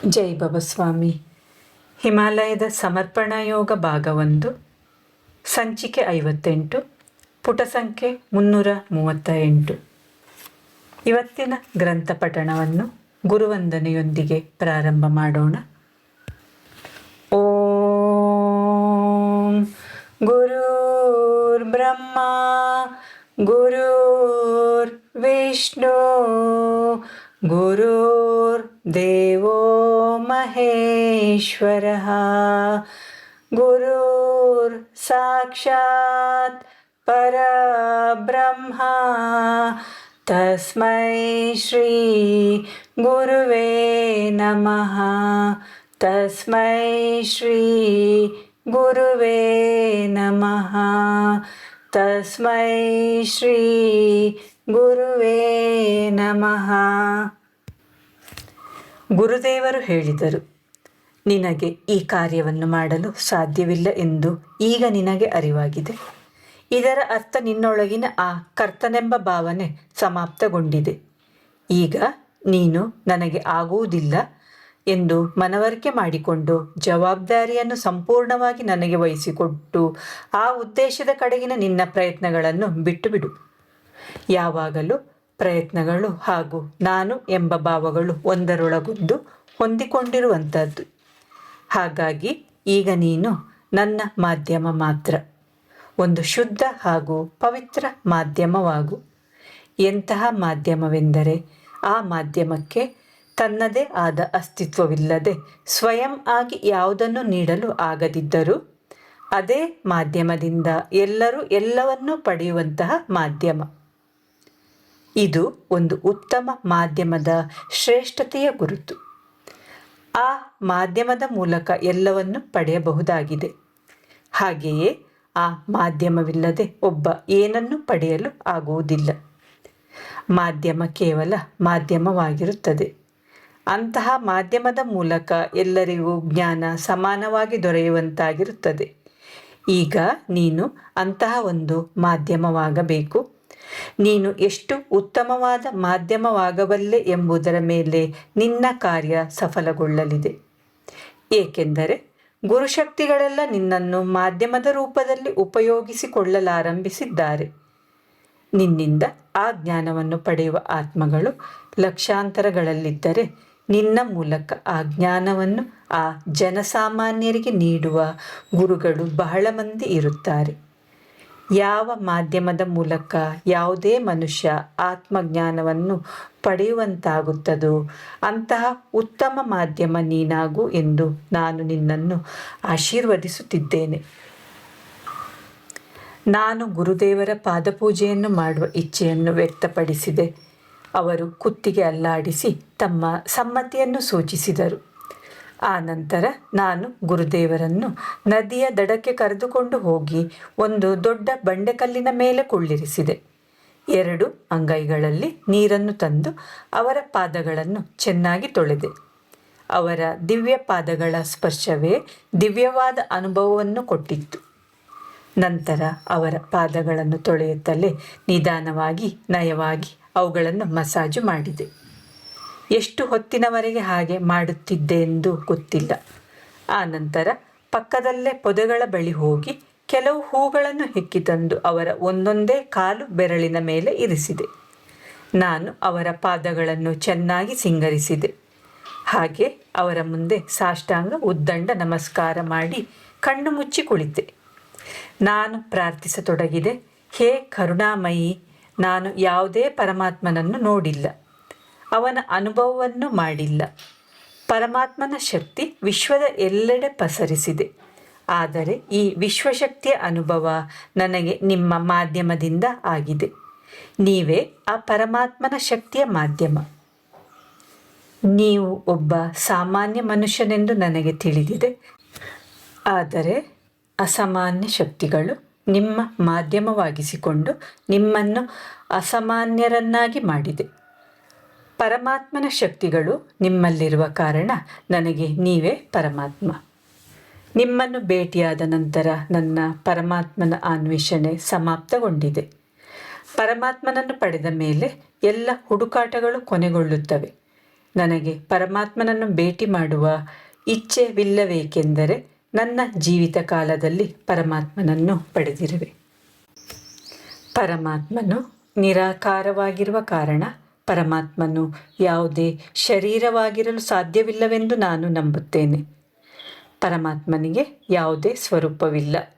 ಜೈ ಬಬಸ್ವಾಮಿ. ಹಿಮಾಲಯದ ಸಮರ್ಪಣಾ ಯೋಗ ಭಾಗ 1, ಸಂಚಿಕೆ 58, ಪುಟ ಸಂಖ್ಯೆ 338. ಇವತ್ತಿನ ಗ್ರಂಥ ಪಠಣವನ್ನು ಗುರುವಂದನೆಯೊಂದಿಗೆ ಪ್ರಾರಂಭ ಮಾಡೋಣ. ಓಂ ಗುರುರ್ ಬ್ರಹ್ಮ ಗುರುರ್ ವಿಷ್ಣು ಗುರುರ್ ದೇವೋ ಮಹೇಶ್ವರಃ ಗುರುರ್ ಸಾಕ್ಷಾತ್ ಪರಬ್ರಹ್ಮ ತಸ್ಮೈ ಶ್ರೀ ಗುರುವೇ ನಮಃ. ತಸ್ಮೈ ಶ್ರೀ ಗುರುವೇ ನಮಃ. ತಸ್ಮೈ ಶ್ರೀ ಗುರುವೇ ನಮಃ. ಗುರುದೇವರು ಹೇಳಿದರು, ನಿನಗೆ ಈ ಕಾರ್ಯವನ್ನು ಮಾಡಲು ಸಾಧ್ಯವಿಲ್ಲ ಎಂದು ಈಗ ನಿನಗೆ ಅರಿವಾಗಿದೆ. ಇದರ ಅರ್ಥ ನಿನ್ನೊಳಗಿನ ಆ ಕರ್ತನೆಂಬ ಭಾವನೆ ಸಮಾಪ್ತಗೊಂಡಿದೆ. ಈಗ ನೀನು ನನಗೆ ಆಗುವುದಿಲ್ಲ ಎಂದು ಮನವರಿಕೆ ಮಾಡಿಕೊಂಡು ಜವಾಬ್ದಾರಿಯನ್ನು ಸಂಪೂರ್ಣವಾಗಿ ನನಗೆ ವಹಿಸಿಕೊಟ್ಟು ಆ ಉದ್ದೇಶದ ಕಡೆಗಿನ ನಿನ್ನ ಪ್ರಯತ್ನಗಳನ್ನು ಬಿಟ್ಟು ಬಿಡು. ಯಾವಾಗಲೂ ಪ್ರಯತ್ನಗಳು ಹಾಗೂ ನಾನು ಎಂಬ ಭಾವಗಳು ಒಂದರೊಳಗೊಂದು ಹೊಂದಿಕೊಂಡಿರುವಂಥದ್ದು. ಹಾಗಾಗಿ ಈಗ ನೀನು ನನ್ನ ಮಾಧ್ಯಮ ಮಾತ್ರ, ಒಂದು ಶುದ್ಧ ಹಾಗೂ ಪವಿತ್ರ ಮಾಧ್ಯಮವಾಗು. ಎಂತಹ ಮಾಧ್ಯಮವೆಂದರೆ ಆ ಮಾಧ್ಯಮಕ್ಕೆ ತನ್ನದೇ ಆದ ಅಸ್ತಿತ್ವವಿಲ್ಲದೆ ಸ್ವಯಂ ಆಗಿ ಯಾವುದನ್ನು ನೀಡಲು ಆಗದಿದ್ದರೂ ಅದೇ ಮಾಧ್ಯಮದಿಂದ ಎಲ್ಲರೂ ಎಲ್ಲವನ್ನೂ ಪಡೆಯುವಂತಹ ಮಾಧ್ಯಮ. ಇದು ಒಂದು ಉತ್ತಮ ಮಾಧ್ಯಮದ ಶ್ರೇಷ್ಠತೆಯ ಗುರುತು. ಆ ಮಾಧ್ಯಮದ ಮೂಲಕ ಎಲ್ಲವನ್ನು ಪಡೆಯಬಹುದಾಗಿದೆ. ಹಾಗೆಯೇ ಆ ಮಾಧ್ಯಮವಿಲ್ಲದೆ ಒಬ್ಬ ಏನನ್ನು ಪಡೆಯಲು ಆಗುವುದಿಲ್ಲ. ಮಾಧ್ಯಮ ಕೇವಲ ಮಾಧ್ಯಮವಾಗಿರುತ್ತದೆ. ಅಂತಹ ಮಾಧ್ಯಮದ ಮೂಲಕ ಎಲ್ಲರಿಗೂ ಜ್ಞಾನ ಸಮಾನವಾಗಿ ದೊರೆಯುವಂತಾಗಿರುತ್ತದೆ. ಈಗ ನೀನು ಅಂತಹ ಒಂದು ಮಾಧ್ಯಮವಾಗಬೇಕು. ನೀನು ಎಷ್ಟು ಉತ್ತಮವಾದ ಮಾಧ್ಯಮವಾಗಬಲ್ಲೆ ಎಂಬುದರ ಮೇಲೆ ನಿನ್ನ ಕಾರ್ಯ ಸಫಲಗೊಳ್ಳಲಿದೆ. ಏಕೆಂದರೆ ಗುರುಶಕ್ತಿಗಳೆಲ್ಲ ನಿನ್ನನ್ನು ಮಾಧ್ಯಮದ ರೂಪದಲ್ಲಿ ಉಪಯೋಗಿಸಿಕೊಳ್ಳಲಾರಂಭಿಸಿದ್ದಾರೆ. ನಿನ್ನಿಂದ ಆ ಜ್ಞಾನವನ್ನು ಪಡೆಯುವ ಆತ್ಮಗಳು ಲಕ್ಷಾಂತರಗಳಲ್ಲಿದ್ದರೆ ನಿನ್ನ ಮೂಲಕ ಆ ಜ್ಞಾನವನ್ನು ಆ ಜನಸಾಮಾನ್ಯರಿಗೆ ನೀಡುವ ಗುರುಗಳು ಬಹಳ ಮಂದಿ ಇರುತ್ತಾರೆ. ಯಾವ ಮಾಧ್ಯಮದ ಮೂಲಕ ಯಾವುದೇ ಮನುಷ್ಯ ಆತ್ಮಜ್ಞಾನವನ್ನು ಪಡೆಯುವಂತಾಗುತ್ತದೋ ಅಂತಹ ಉತ್ತಮ ಮಾಧ್ಯಮ ನೀನಾಗು ಎಂದು ನಾನು ನಿನ್ನನ್ನು ಆಶೀರ್ವದಿಸುತ್ತಿದ್ದೇನೆ. ನಾನು ಗುರುದೇವರ ಪಾದಪೂಜೆಯನ್ನು ಮಾಡುವ ಇಚ್ಛೆಯನ್ನು ವ್ಯಕ್ತಪಡಿಸಿದೆ. ಅವರು ಕುತ್ತಿಗೆ ಅಲ್ಲಾಡಿಸಿ ತಮ್ಮ ಸಮ್ಮತಿಯನ್ನು ಸೂಚಿಸಿದರು. ಆ ನಂತರ ನಾನು ಗುರುದೇವರನ್ನು ನದಿಯ ದಡಕ್ಕೆ ಕರೆದುಕೊಂಡು ಹೋಗಿ ಒಂದು ದೊಡ್ಡ ಬಂಡೆಕಲ್ಲಿನ ಮೇಲೆ ಕುಳ್ಳಿರಿಸಿದೆ. 2 ಅಂಗೈಗಳಲ್ಲಿ ನೀರನ್ನು ತಂದು ಅವರ ಪಾದಗಳನ್ನು ಚೆನ್ನಾಗಿ ತೊಳೆದೆ. ಅವರ ದಿವ್ಯ ಪಾದಗಳ ಸ್ಪರ್ಶವೇ ದಿವ್ಯವಾದ ಅನುಭವವನ್ನು ಕೊಟ್ಟಿತ್ತು. ನಂತರ ಅವರ ಪಾದಗಳನ್ನು ತೊಳೆಯುತ್ತಲೇ ನಿಧಾನವಾಗಿ ನಯವಾಗಿ ಅವುಗಳನ್ನು ಮಸಾಜು ಮಾಡಿದೆ. ಎಷ್ಟು ಹೊತ್ತಿನವರೆಗೆ ಹಾಗೆ ಮಾಡುತ್ತಿದ್ದೆ ಎಂದು ಗೊತ್ತಿಲ್ಲ. ಆ ನಂತರ ಪಕ್ಕದಲ್ಲೇ ಪೊದೆಗಳ ಬಳಿ ಹೋಗಿ ಕೆಲವು ಹೂಗಳನ್ನು ಹೆಕ್ಕಿ ತಂದು ಅವರ ಒಂದೊಂದೇ ಕಾಲು ಬೆರಳಿನ ಮೇಲೆ ಇರಿಸಿದೆ. ನಾನು ಅವರ ಪಾದಗಳನ್ನು ಚೆನ್ನಾಗಿ ಸಿಂಗರಿಸಿದೆ. ಹಾಗೆ ಅವರ ಮುಂದೆ ಸಾಷ್ಟಾಂಗ ಉದ್ದಂಡ ನಮಸ್ಕಾರ ಮಾಡಿ ಕಣ್ಣು ಮುಚ್ಚಿ ಕುಳಿತೆ. ನಾನು ಪ್ರಾರ್ಥಿಸತೊಡಗಿದೆ. ಹೇ ಕರುಣಾಮಯಿ, ನಾನು ಯಾವುದೇ ಪರಮಾತ್ಮನನ್ನು ನೋಡಿಲ್ಲ, ಅವನ ಅನುಭವವನ್ನು ಮಾಡಿಲ್ಲ. ಪರಮಾತ್ಮನ ಶಕ್ತಿ ವಿಶ್ವದ ಎಲ್ಲೆಡೆ ಪಸರಿಸಿದೆ. ಆದರೆ ಈ ವಿಶ್ವಶಕ್ತಿಯ ಅನುಭವ ನನಗೆ ನಿಮ್ಮ ಮಾಧ್ಯಮದಿಂದ ಆಗಿದೆ. ನೀವೇ ಆ ಪರಮಾತ್ಮನ ಶಕ್ತಿಯ ಮಾಧ್ಯಮ. ನೀವು ಒಬ್ಬ ಸಾಮಾನ್ಯ ಮನುಷ್ಯನೆಂದು ನನಗೆ ತಿಳಿದಿದೆ. ಆದರೆ ಅಸಾಮಾನ್ಯ ಶಕ್ತಿಗಳು ನಿಮ್ಮ ಮಾಧ್ಯಮವಾಗಿಸಿಕೊಂಡು ನಿಮ್ಮನ್ನು ಅಸಾಮಾನ್ಯರನ್ನಾಗಿ ಮಾಡಿದೆ. ಪರಮಾತ್ಮನ ಶಕ್ತಿಗಳು ನಿಮ್ಮಲ್ಲಿರುವ ಕಾರಣ ನನಗೆ ನೀವೇ ಪರಮಾತ್ಮ. ನಿಮ್ಮನ್ನು ಭೇಟಿಯಾದ ನಂತರ ನನ್ನ ಪರಮಾತ್ಮನ ಅನ್ವೇಷಣೆ ಸಮಾಪ್ತಗೊಂಡಿದೆ. ಪರಮಾತ್ಮನನ್ನು ಪಡೆದ ಮೇಲೆ ಎಲ್ಲ ಹುಡುಕಾಟಗಳು ಕೊನೆಗೊಳ್ಳುತ್ತವೆ. ನನಗೆ ಪರಮಾತ್ಮನನ್ನು ಭೇಟಿ ಮಾಡುವ ಇಚ್ಛೆವಿಲ್ಲವೇಕೆಂದರೆ ನನ್ನ ಜೀವಿತ ಕಾಲದಲ್ಲಿ ಪರಮಾತ್ಮನನ್ನು ಪಡೆದಿರುವೆ. ಪರಮಾತ್ಮನು ನಿರಾಕಾರವಾಗಿರುವ ಕಾರಣ ಪರಮಾತ್ಮನು ಯಾವುದೇ ಶರೀರವಾಗಿರಲು ಸಾಧ್ಯವಿಲ್ಲವೆಂದು ನಾನು ನಂಬುತ್ತೇನೆ. ಪರಮಾತ್ಮನಿಗೆ ಯಾವುದೇ ಸ್ವರೂಪವಿಲ್ಲ.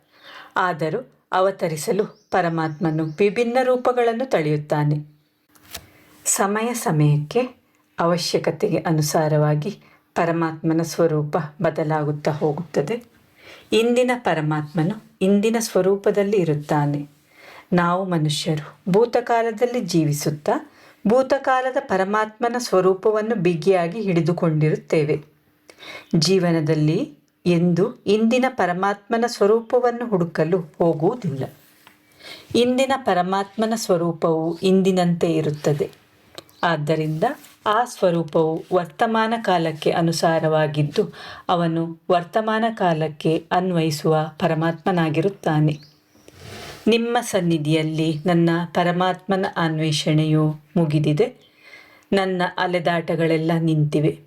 ಆದರೂ ಅವತರಿಸಲು ಪರಮಾತ್ಮನು ವಿಭಿನ್ನ ರೂಪಗಳನ್ನು ತಳೆಯುತ್ತಾನೆ. ಸಮಯ ಸಮಯಕ್ಕೆ ಅವಶ್ಯಕತೆಗೆ ಅನುಸಾರವಾಗಿ ಪರಮಾತ್ಮನ ಸ್ವರೂಪ ಬದಲಾಗುತ್ತಾ ಹೋಗುತ್ತದೆ. ಇಂದಿನ ಪರಮಾತ್ಮನು ಇಂದಿನ ಸ್ವರೂಪದಲ್ಲಿ ಇರುತ್ತಾನೆ. ನಾವು ಮನುಷ್ಯರು ಭೂತಕಾಲದಲ್ಲಿ ಜೀವಿಸುತ್ತಾ ಭೂತಕಾಲದ ಪರಮಾತ್ಮನ ಸ್ವರೂಪವನ್ನು ಬಿಗಿಯಾಗಿ ಹಿಡಿದುಕೊಂಡಿರುತ್ತೇವೆ. ಜೀವನದಲ್ಲಿ ಎಂದು ಇಂದಿನ ಪರಮಾತ್ಮನ ಸ್ವರೂಪವನ್ನು ಹುಡುಕಲು ಹೋಗುವುದಿಲ್ಲ. ಇಂದಿನ ಪರಮಾತ್ಮನ ಸ್ವರೂಪವು ಇಂದಿನಂತೆ ಇರುತ್ತದೆ. ಆದ್ದರಿಂದ ಆ ಸ್ವರೂಪವು ವರ್ತಮಾನ ಕಾಲಕ್ಕೆ ಅನುಸಾರವಾಗಿದ್ದು ಅವನು ವರ್ತಮಾನ ಕಾಲಕ್ಕೆ ಅನ್ವಯಿಸುವ ಪರಮಾತ್ಮನಾಗಿರುತ್ತಾನೆ. ನಿಮ್ಮ ಸನ್ನಿಧಿಯಲ್ಲಿ ನನ್ನ ಪರಮಾತ್ಮನ ಅನ್ವೇಷಣೆಯು ಮುಗಿದಿದೆ. ನನ್ನ ಅಲೆದಾಟಗಳೆಲ್ಲ ನಿಂತಿವೆ.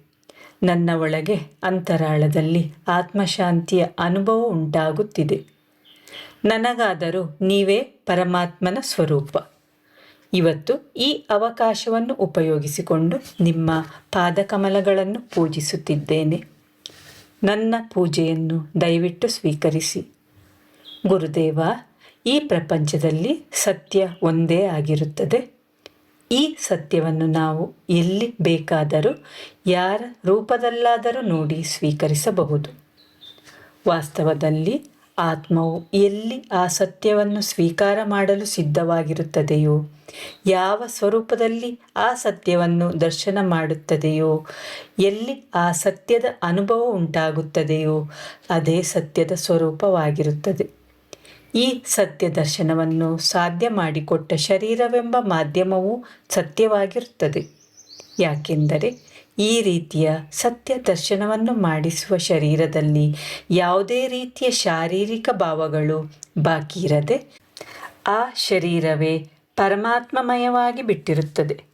ನನ್ನ ಒಳಗೆ ಅಂತರಾಳದಲ್ಲಿ ಆತ್ಮಶಾಂತಿಯ ಅನುಭವ ಉಂಟಾಗುತ್ತಿದೆ. ನನಗಾದರೂ ನೀವೇ ಪರಮಾತ್ಮನ ಸ್ವರೂಪ. ಇವತ್ತು ಈ ಅವಕಾಶವನ್ನು ಉಪಯೋಗಿಸಿಕೊಂಡು ನಿಮ್ಮ ಪಾದಕಮಲಗಳನ್ನು ಪೂಜಿಸುತ್ತಿದ್ದೇನೆ. ನನ್ನ ಪೂಜೆಯನ್ನು ದಯವಿಟ್ಟು ಸ್ವೀಕರಿಸಿ. ಗುರುದೇವ, ಈ ಪ್ರಪಂಚದಲ್ಲಿ ಸತ್ಯ ಒಂದೇ ಆಗಿರುತ್ತದೆ. ಈ ಸತ್ಯವನ್ನು ನಾವು ಎಲ್ಲಿ ಬೇಕಾದರೂ ಯಾರ ರೂಪದಲ್ಲಾದರೂ ನೋಡಿ ಸ್ವೀಕರಿಸಬಹುದು. ವಾಸ್ತವದಲ್ಲಿ ಆತ್ಮವು ಎಲ್ಲಿ ಆ ಸತ್ಯವನ್ನು ಸ್ವೀಕಾರ ಮಾಡಲು ಸಿದ್ಧವಾಗಿರುತ್ತದೆಯೋ, ಯಾವ ಸ್ವರೂಪದಲ್ಲಿ ಆ ಸತ್ಯವನ್ನು ದರ್ಶನ ಮಾಡುತ್ತದೆಯೋ, ಎಲ್ಲಿ ಆ ಸತ್ಯದ ಅನುಭವ ಉಂಟಾಗುತ್ತದೆಯೋ ಅದೇ ಸತ್ಯದ ಸ್ವರೂಪವಾಗಿರುತ್ತದೆ. ಈ ಸತ್ಯ ದರ್ಶನವನ್ನು ಸಾಧ್ಯ ಮಾಡಿಕೊಟ್ಟ ಶರೀರವೆಂಬ ಮಾಧ್ಯಮವೂ ಸತ್ಯವಾಗಿರುತ್ತದೆ. ಯಾಕೆಂದರೆ ಈ ರೀತಿಯ ಸತ್ಯ ದರ್ಶನವನ್ನು ಮಾಡಿಸುವ ಶರೀರದಲ್ಲಿ ಯಾವುದೇ ರೀತಿಯ ಶಾರೀರಿಕ ಭಾವಗಳು ಬಾಕಿ ಇರದೆ ಆ ಶರೀರವೇ ಪರಮಾತ್ಮಮಯವಾಗಿ ಬಿಟ್ಟಿರುತ್ತದೆ.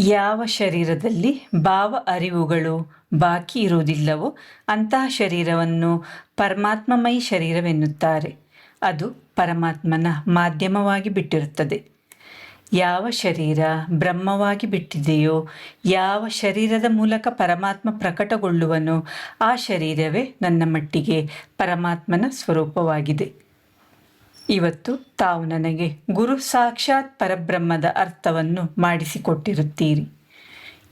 ಯಾವ ಶರೀರದಲ್ಲಿ ಭಾವ ಅರಿವುಗಳು ಬಾಕಿ ಇರುವುದಿಲ್ಲವೋ ಅಂತಹ ಶರೀರವನ್ನು ಪರಮಾತ್ಮಮಯಿ ಶರೀರವೆನ್ನುತ್ತಾರೆ. ಅದು ಪರಮಾತ್ಮನ ಮಾಧ್ಯಮವಾಗಿ ಬಿಟ್ಟಿರುತ್ತದೆ. ಯಾವ ಶರೀರ ಬ್ರಹ್ಮವಾಗಿ ಬಿಟ್ಟಿದೆಯೋ, ಯಾವ ಶರೀರದ ಮೂಲಕ ಪರಮಾತ್ಮ ಪ್ರಕಟಗೊಳ್ಳುವನೋ ಆ ಶರೀರವೇ ನನ್ನ ಮಟ್ಟಿಗೆ ಪರಮಾತ್ಮನ ಸ್ವರೂಪವಾಗಿದೆ. ಇವತ್ತು ತಾವು ನನಗೆ ಗುರು ಸಾಕ್ಷಾತ್ ಪರಬ್ರಹ್ಮದ ಅರ್ಥವನ್ನು ಮಾಡಿಸಿಕೊಟ್ಟಿರುತ್ತೀರಿ.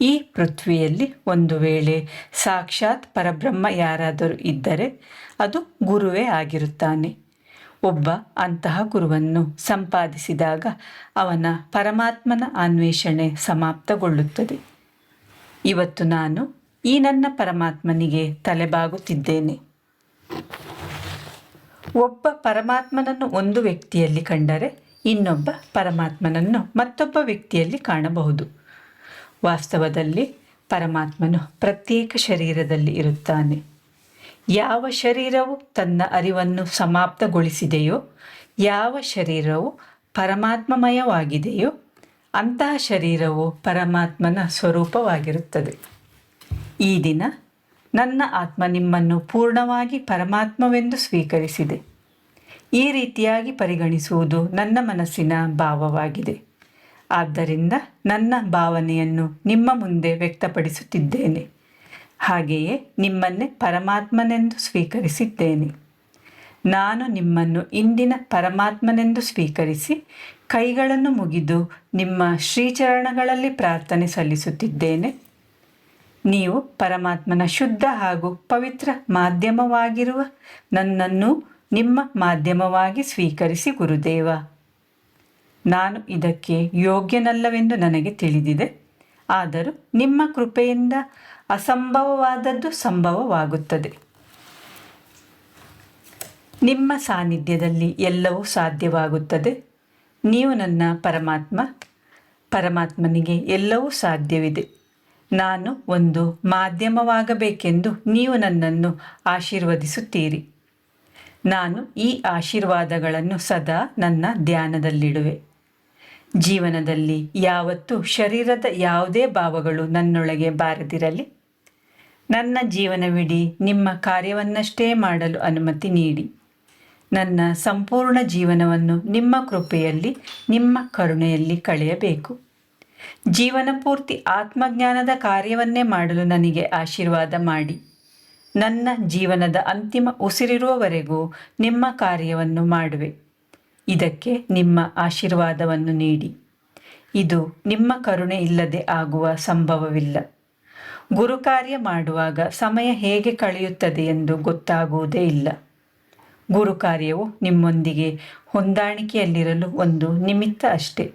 ಈ ಪೃಥ್ವಿಯಲ್ಲಿ ಒಂದು ವೇಳೆ ಸಾಕ್ಷಾತ್ ಪರಬ್ರಹ್ಮ ಯಾರಾದರೂ ಇದ್ದರೆ ಅದು ಗುರುವೇ ಆಗಿರುತ್ತಾನೆ. ಒಬ್ಬ ಅಂತಹ ಗುರುವನ್ನು ಸಂಪಾದಿಸಿದಾಗ ಅವನ ಪರಮಾತ್ಮನ ಅನ್ವೇಷಣೆ ಸಮಾಪ್ತಗೊಳ್ಳುತ್ತದೆ. ಇವತ್ತು ನಾನು ಈ ನನ್ನ ಪರಮಾತ್ಮನಿಗೆ ತಲೆಬಾಗುತ್ತಿದ್ದೇನೆ. ಒಬ್ಬ ಪರಮಾತ್ಮನನ್ನು ಒಂದು ವ್ಯಕ್ತಿಯಲ್ಲಿ ಕಂಡರೆ ಇನ್ನೊಬ್ಬ ಪರಮಾತ್ಮನನ್ನು ಮತ್ತೊಬ್ಬ ವ್ಯಕ್ತಿಯಲ್ಲಿ ಕಾಣಬಹುದು. ವಾಸ್ತವದಲ್ಲಿ ಪರಮಾತ್ಮನು ಪ್ರತ್ಯೇಕ ಶರೀರದಲ್ಲಿ ಇರುತ್ತಾನೆ. ಯಾವ ಶರೀರವು ತನ್ನ ಅರಿವನ್ನು ಸಮಾಪ್ತಗೊಳಿಸಿದೆಯೋ, ಯಾವ ಶರೀರವು ಪರಮಾತ್ಮಮಯವಾಗಿದೆಯೋ ಅಂತಹ ಶರೀರವು ಪರಮಾತ್ಮನ ಸ್ವರೂಪವಾಗಿರುತ್ತದೆ. ಈ ದಿನ ನನ್ನ ಆತ್ಮ ನಿಮ್ಮನ್ನು ಪೂರ್ಣವಾಗಿ ಪರಮಾತ್ಮವೆಂದು ಸ್ವೀಕರಿಸಿದೆ. ಈ ರೀತಿಯಾಗಿ ಪರಿಗಣಿಸುವುದು ನನ್ನ ಮನಸ್ಸಿನ ಭಾವವಾಗಿದೆ. ಆದ್ದರಿಂದ ನನ್ನ ಭಾವನೆಯನ್ನು ನಿಮ್ಮ ಮುಂದೆ ವ್ಯಕ್ತಪಡಿಸುತ್ತಿದ್ದೇನೆ. ಹಾಗೆಯೇ ನಿಮ್ಮನ್ನೇ ಪರಮಾತ್ಮನೆಂದು ಸ್ವೀಕರಿಸಿದ್ದೇನೆ. ನಾನು ನಿಮ್ಮನ್ನು ಇಂದಿನ ಪರಮಾತ್ಮನೆಂದು ಸ್ವೀಕರಿಸಿ ಕೈಗಳನ್ನು ಮುಗಿದು ನಿಮ್ಮ ಶ್ರೀಚರಣಗಳಲ್ಲಿ ಪ್ರಾರ್ಥನೆ ಸಲ್ಲಿಸುತ್ತಿದ್ದೇನೆ. ನೀವು ಪರಮಾತ್ಮನ ಶುದ್ಧ ಹಾಗೂ ಪವಿತ್ರ ಮಾಧ್ಯಮವಾಗಿರುವ ನನ್ನನ್ನು ನಿಮ್ಮ ಮಾಧ್ಯಮವಾಗಿ ಸ್ವೀಕರಿಸಿ ಗುರುದೇವ. ನಾನು ಇದಕ್ಕೆ ಯೋಗ್ಯನಲ್ಲವೆಂದು ನನಗೆ ತಿಳಿದಿದೆ. ಆದರೂ ನಿಮ್ಮ ಕೃಪೆಯಿಂದ ಅಸಂಭವವಾದದ್ದು ಸಂಭವವಾಗುತ್ತದೆ. ನಿಮ್ಮ ಸಾನ್ನಿಧ್ಯದಲ್ಲಿ ಎಲ್ಲವೂ ಸಾಧ್ಯವಾಗುತ್ತದೆ. ನೀವು ನನ್ನ ಪರಮಾತ್ಮನಿಗೆ ಎಲ್ಲವೂ ಸಾಧ್ಯವಿದೆ. ನಾನು ಒಂದು ಮಾಧ್ಯಮವಾಗಬೇಕೆಂದು ನೀವು ನನ್ನನ್ನು ಆಶೀರ್ವದಿಸುತ್ತೀರಿ. ನಾನು ಈ ಆಶೀರ್ವಾದಗಳನ್ನು ಸದಾ ನನ್ನ ಧ್ಯಾನದಲ್ಲಿಡುವೆ. ಜೀವನದಲ್ಲಿ ಯಾವತ್ತೂ ಶರೀರದ ಯಾವುದೇ ಭಾವಗಳು ನನ್ನೊಳಗೆ ಬಾರದಿರಲಿ. ನನ್ನ ಜೀವನವಿಡೀ ನಿಮ್ಮ ಕಾರ್ಯವನ್ನಷ್ಟೇ ಮಾಡಲು ಅನುಮತಿ ನೀಡಿ. ನನ್ನ ಸಂಪೂರ್ಣ ಜೀವನವನ್ನು ನಿಮ್ಮ ಕೃಪೆಯಲ್ಲಿ, ನಿಮ್ಮ ಕರುಣೆಯಲ್ಲಿ ಕಳೆಯಬೇಕು. ಜೀವನ ಪೂರ್ತಿ ಆತ್ಮಜ್ಞಾನದ ಕಾರ್ಯವನ್ನೇ ಮಾಡಲು ನನಗೆ ಆಶೀರ್ವಾದ ಮಾಡಿ. ನನ್ನ ಜೀವನದ ಅಂತಿಮ ಉಸಿರಿರುವವರೆಗೂ ನಿಮ್ಮ ಕಾರ್ಯವನ್ನು ಮಾಡುವೆ. ಇದಕ್ಕೆ ನಿಮ್ಮ ಆಶೀರ್ವಾದವನ್ನು ನೀಡಿ. ಇದು ನಿಮ್ಮ ಕರುಣೆ ಇಲ್ಲದೆ ಆಗುವ ಸಂಭವವಿಲ್ಲ. ಗುರುಕಾರ್ಯ ಮಾಡುವಾಗ ಸಮಯ ಹೇಗೆ ಕಳೆಯುತ್ತದೆ ಎಂದು ಗೊತ್ತಾಗುವುದೇ ಇಲ್ಲ. ಗುರುಕಾರ್ಯವು ನಿಮ್ಮೊಂದಿಗೆ ಹೊಂದಾಣಿಕೆಯಲ್ಲಿರಲು ಒಂದು ನಿಮಿತ್ತ ಅಷ್ಟೇ.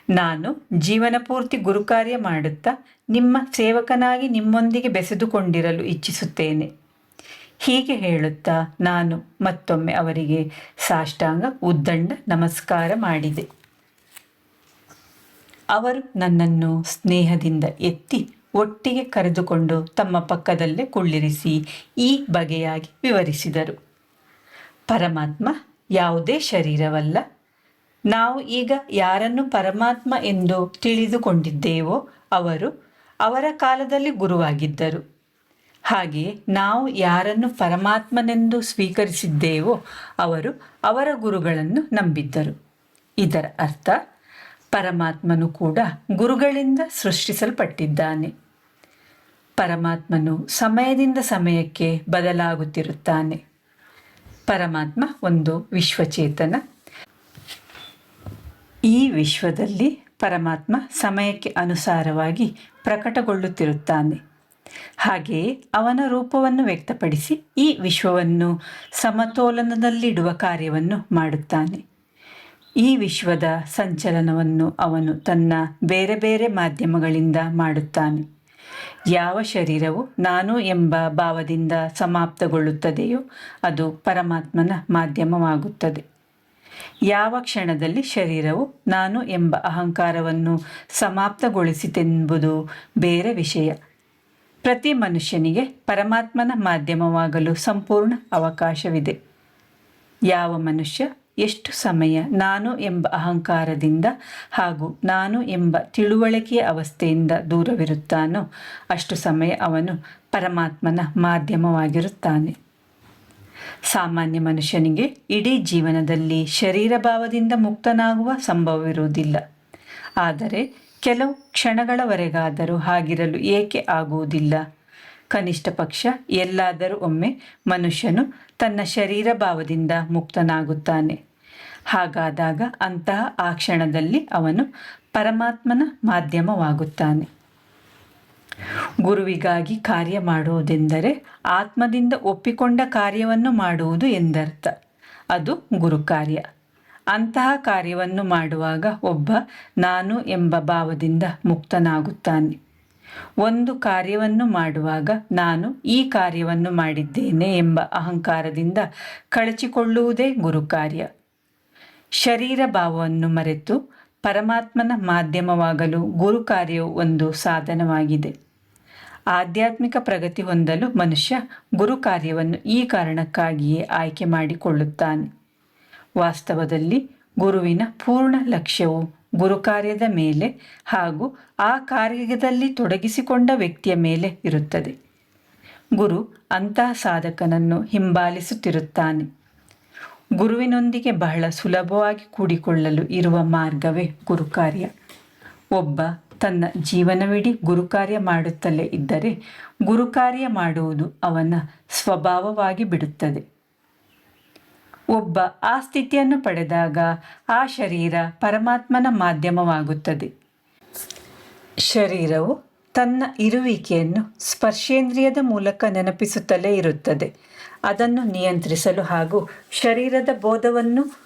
ನಾನು ಜೀವನ ಪೂರ್ತಿ ಗುರುಕಾರ್ಯ ಮಾಡುತ್ತಾ ನಿಮ್ಮ ಸೇವಕನಾಗಿ ನಿಮ್ಮೊಂದಿಗೆ ಬೆಸೆದುಕೊಂಡಿರಲು ಇಚ್ಛಿಸುತ್ತೇನೆ. ಹೀಗೆ ಹೇಳುತ್ತಾ ನಾನು ಮತ್ತೊಮ್ಮೆ ಅವರಿಗೆ ಸಾಷ್ಟಾಂಗ ಉದ್ದಂಡ ನಮಸ್ಕಾರ ಮಾಡಿದೆ. ಅವರು ನನ್ನನ್ನು ಸ್ನೇಹದಿಂದ ಎತ್ತಿ ಒಟ್ಟಿಗೆ ಕರೆದುಕೊಂಡು ತಮ್ಮ ಪಕ್ಕದಲ್ಲೇ ಕುಳ್ಳಿರಿಸಿ ಈ ಬಗೆಯಾಗಿ ವಿವರಿಸಿದರು. ಪರಮಾತ್ಮ ಯಾವುದೇ ಶರೀರವಲ್ಲ. ನಾವು ಈಗ ಯಾರನ್ನು ಪರಮಾತ್ಮ ಎಂದು ತಿಳಿದುಕೊಂಡಿದ್ದೇವೋ ಅವರು ಅವರ ಕಾಲದಲ್ಲಿ ಗುರುವಾಗಿದ್ದರು. ಹಾಗೆಯೇ ನಾವು ಯಾರನ್ನು ಪರಮಾತ್ಮನೆಂದು ಸ್ವೀಕರಿಸಿದ್ದೇವೋ ಅವರು ಅವರ ಗುರುಗಳನ್ನು ನಂಬಿದ್ದರು. ಇದರ ಅರ್ಥ ಪರಮಾತ್ಮನು ಕೂಡ ಗುರುಗಳಿಂದ ಸೃಷ್ಟಿಸಲ್ಪಟ್ಟಿದ್ದಾನೆ. ಪರಮಾತ್ಮನು ಸಮಯದಿಂದ ಸಮಯಕ್ಕೆ ಬದಲಾಗುತ್ತಿರುತ್ತಾನೆ. ಪರಮಾತ್ಮ ಒಂದು ವಿಶ್ವಚೇತನ. ಈ ವಿಶ್ವದಲ್ಲಿ ಪರಮಾತ್ಮ ಸಮಯಕ್ಕೆ ಅನುಸಾರವಾಗಿ ಪ್ರಕಟಗೊಳ್ಳುತ್ತಿರುತ್ತಾನೆ. ಹಾಗೆಯೇ ಅವನ ರೂಪವನ್ನು ವ್ಯಕ್ತಪಡಿಸಿ ಈ ವಿಶ್ವವನ್ನು ಸಮತೋಲನದಲ್ಲಿಡುವ ಕಾರ್ಯವನ್ನು ಮಾಡುತ್ತಾನೆ. ಈ ವಿಶ್ವದ ಸಂಚಲನವನ್ನು ಅವನು ತನ್ನ ಬೇರೆ ಬೇರೆ ಮಾಧ್ಯಮಗಳಿಂದ ಮಾಡುತ್ತಾನೆ. ಯಾವ ಶರೀರವು ನಾನು ಎಂಬ ಭಾವದಿಂದ ಸಮಾಪ್ತಗೊಳ್ಳುತ್ತದೆಯೋ ಅದು ಪರಮಾತ್ಮನ ಮಾಧ್ಯಮವಾಗುತ್ತದೆ. ಯಾವ ಕ್ಷಣದಲ್ಲಿ ಶರೀರವು ನಾನು ಎಂಬ ಅಹಂಕಾರವನ್ನು ಸಮಾಪ್ತಗೊಳಿಸಿತೆಂಬುದು ಬೇರೆ ವಿಷಯ. ಪ್ರತಿ ಮನುಷ್ಯನಿಗೆ ಪರಮಾತ್ಮನ ಮಾಧ್ಯಮವಾಗಲು ಸಂಪೂರ್ಣ ಅವಕಾಶವಿದೆ. ಯಾವ ಮನುಷ್ಯ ಎಷ್ಟು ಸಮಯ ನಾನು ಎಂಬ ಅಹಂಕಾರದಿಂದ ಹಾಗೂ ನಾನು ಎಂಬ ತಿಳುವಳಿಕೆಯ ಅವಸ್ಥೆಯಿಂದ ದೂರವಿರುತ್ತಾನೋ ಅಷ್ಟು ಸಮಯ ಅವನು ಪರಮಾತ್ಮನ ಮಾಧ್ಯಮವಾಗಿರುತ್ತಾನೆ. ಸಾಮಾನ್ಯ ಮನುಷ್ಯನಿಗೆ ಇಡೀ ಜೀವನದಲ್ಲಿ ಶರೀರ ಭಾವದಿಂದ ಮುಕ್ತನಾಗುವ ಸಂಭವವಿರುವುದಿಲ್ಲ. ಆದರೆ ಕೆಲವು ಕ್ಷಣಗಳವರೆಗಾದರೂ ಹಾಗಿರಲು ಏಕೆ ಆಗುವುದಿಲ್ಲ? ಕನಿಷ್ಠ ಪಕ್ಷ ಎಲ್ಲಾದರೂ ಒಮ್ಮೆ ಮನುಷ್ಯನು ತನ್ನ ಶರೀರ ಭಾವದಿಂದ ಮುಕ್ತನಾಗುತ್ತಾನೆ. ಹಾಗಾದಾಗ ಅಂತಹ ಆ ಕ್ಷಣದಲ್ಲಿ ಅವನು ಪರಮಾತ್ಮನ ಮಾಧ್ಯಮವಾಗುತ್ತಾನೆ. ಗುರುವಿಗಾಗಿ ಕಾರ್ಯ ಮಾಡುವುದೆಂದರೆ ಆತ್ಮದಿಂದ ಒಪ್ಪಿಕೊಂಡ ಕಾರ್ಯವನ್ನು ಮಾಡುವುದು ಎಂದರ್ಥ. ಅದು ಗುರುಕಾರ್ಯ. ಅಂತಹ ಕಾರ್ಯವನ್ನು ಮಾಡುವಾಗ ಒಬ್ಬ ನಾನು ಎಂಬ ಭಾವದಿಂದ ಮುಕ್ತನಾಗುತ್ತಾನೆ. ಒಂದು ಕಾರ್ಯವನ್ನು ಮಾಡುವಾಗ ನಾನು ಈ ಕಾರ್ಯವನ್ನು ಮಾಡಿದ್ದೇನೆ ಎಂಬ ಅಹಂಕಾರದಿಂದ ಕಳಚಿಕೊಳ್ಳುವುದೇ ಗುರುಕಾರ್ಯ. ಶರೀರ ಭಾವವನ್ನು ಮರೆತು ಪರಮಾತ್ಮನ ಮಾಧ್ಯಮವಾಗಲು ಗುರುಕಾರ್ಯವು ಒಂದು ಸಾಧನವಾಗಿದೆ. ಆಧ್ಯಾತ್ಮಿಕ ಪ್ರಗತಿ ಹೊಂದಲು ಮನುಷ್ಯ ಗುರುಕಾರ್ಯವನ್ನು ಈ ಕಾರಣಕ್ಕಾಗಿಯೇ ಆಯ್ಕೆ ಮಾಡಿಕೊಳ್ಳುತ್ತಾನೆ. ವಾಸ್ತವದಲ್ಲಿ ಗುರುವಿನ ಪೂರ್ಣ ಲಕ್ಷ್ಯವು ಗುರುಕಾರ್ಯದ ಮೇಲೆ ಹಾಗೂ ಆ ಕಾರ್ಯದಲ್ಲಿ ತೊಡಗಿಸಿಕೊಂಡ ವ್ಯಕ್ತಿಯ ಮೇಲೆ ಇರುತ್ತದೆ. ಗುರು ಅಂತಹ ಸಾಧಕನನ್ನು ಹಿಂಬಾಲಿಸುತ್ತಿರುತ್ತಾನೆ. ಗುರುವಿನೊಂದಿಗೆ ಬಹಳ ಸುಲಭವಾಗಿ ಕೂಡಿಕೊಳ್ಳಲು ಇರುವ ಮಾರ್ಗವೇ ಗುರುಕಾರ್ಯ. ಒಬ್ಬ ತನ್ನ ಜೀವನವಿಡೀ ಗುರುಕಾರ್ಯ ಮಾಡುತ್ತಲೇ ಇದ್ದರೆ ಗುರುಕಾರ್ಯ ಮಾಡುವುದು ಅವನ ಸ್ವಭಾವವಾಗಿ ಬಿಡುತ್ತದೆ. ಒಬ್ಬ ಆ ಸ್ಥಿತಿಯನ್ನು ಪಡೆದಾಗ ಆ ಶರೀರ ಪರಮಾತ್ಮನ ಮಾಧ್ಯಮವಾಗುತ್ತದೆ. ಶರೀರವು ತನ್ನ ಇರುವಿಕೆಯನ್ನು ಸ್ಪರ್ಶೇಂದ್ರಿಯದ ಮೂಲಕ ನೆನಪಿಸುತ್ತಲೇ ಇರುತ್ತದೆ. ಅದನ್ನು ನಿಯಂತ್ರಿಸಲು ಹಾಗೂ ಶರೀರದ ಬೋಧವನ್ನು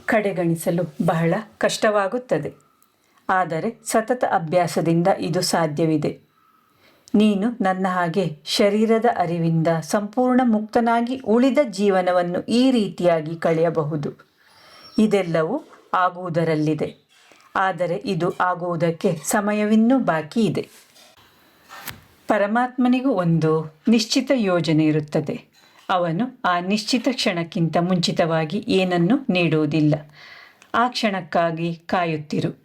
ಕಡೆಗಣಿಸಲು ಬಹಳ ಕಷ್ಟವಾಗುತ್ತದೆ. ಆದರೆ ಸತತ ಅಭ್ಯಾಸದಿಂದ ಇದು ಸಾಧ್ಯವಿದೆ. ನೀನು ನನ್ನ ಹಾಗೆ ಶರೀರದ ಅರಿವಿಂದ ಸಂಪೂರ್ಣ ಮುಕ್ತನಾಗಿ ಉಳಿದ ಜೀವನವನ್ನು ಈ ರೀತಿಯಾಗಿ ಕಳೆಯಬಹುದು. ಇದೆಲ್ಲವೂ ಆಗುವುದರಲ್ಲಿದೆ. ಆದರೆ ಇದು ಆಗುವುದಕ್ಕೆ ಸಮಯವಿನ್ನೂ ಬಾಕಿ ಇದೆ. ಪರಮಾತ್ಮನಿಗೂ ಒಂದು ನಿಶ್ಚಿತ ಯೋಜನೆ ಇರುತ್ತದೆ. ಅವನು ಆ ನಿಶ್ಚಿತ ಕ್ಷಣಕ್ಕಿಂತ ಮುಂಚಿತವಾಗಿ ಏನನ್ನೂ ನೀಡುವುದಿಲ್ಲ. ಆ ಕ್ಷಣಕ್ಕಾಗಿ ಕಾಯುತ್ತಿರು.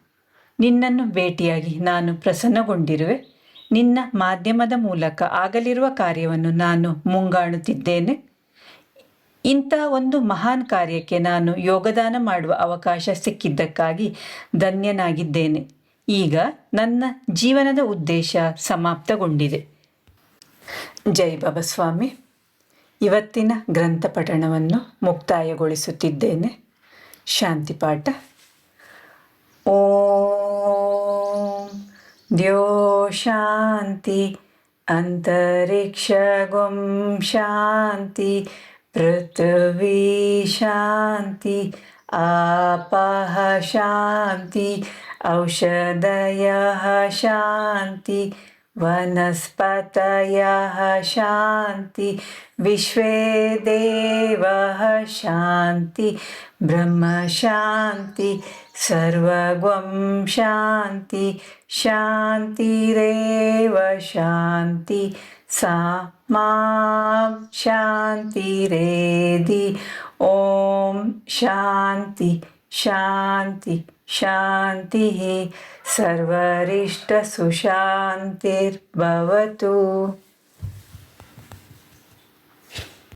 ನಿನ್ನನ್ನು ಭೇಟಿಯಾಗಿ ನಾನು ಪ್ರಸನ್ನಗೊಂಡಿರುವೆ. ನಿನ್ನ ಮಾಧ್ಯಮದ ಮೂಲಕ ಆಗಲಿರುವ ಕಾರ್ಯವನ್ನು ನಾನು ಮುಂಗಾಣುತ್ತಿದ್ದೇನೆ. ಇಂಥ ಒಂದು ಮಹಾನ್ ಕಾರ್ಯಕ್ಕೆ ನಾನು ಯೋಗದಾನ ಮಾಡುವ ಅವಕಾಶ ಸಿಕ್ಕಿದ್ದಕ್ಕಾಗಿ ಧನ್ಯನಾಗಿದ್ದೇನೆ. ಈಗ ನನ್ನ ಜೀವನದ ಉದ್ದೇಶ ಸಮಾಪ್ತಗೊಂಡಿದೆ. ಜೈ ಬಾಬಾ ಸ್ವಾಮಿ. ಇವತ್ತಿನ ಗ್ರಂಥ ಪಠಣವನ್ನು ಮುಕ್ತಾಯಗೊಳಿಸುತ್ತಿದ್ದೇನೆ. ಶಾಂತಿ ಪಾಠ. ಓಂ ದ್ಯೋ ಶಾಂತಿ ಅಂತರಿಕ್ಷ ಗುಂ ಶಾಂತಿ ಪೃಥ್ವಿ ಶಾಂತಿ ಆಪಃ ಶಾಂತಿ ಔಷಧಯಃ ಶಾಂತಿ ವನಸ್ಪತಯಃ ಶಾಂತಿ ವಿಶ್ವೇ ದೇವಃ ಶಾಂತಿ ಬ್ರಹ್ಮ ಶಾಂತಿ ಸರ್ವಗಂ ಶಾಂತಿ ಶಾಂತಿರೇವ ಶಾಂತಿ ಸಾ ಮಾಂ ಶಾಂತಿರೇಧಿ. ಓಂ ಶಾಂತಿ ಶಾಂತಿ ಶಾಂತಿ. ಸರ್ವರಿಷ್ಟ ಸುಶಾಂತಿರ್ಭವತು.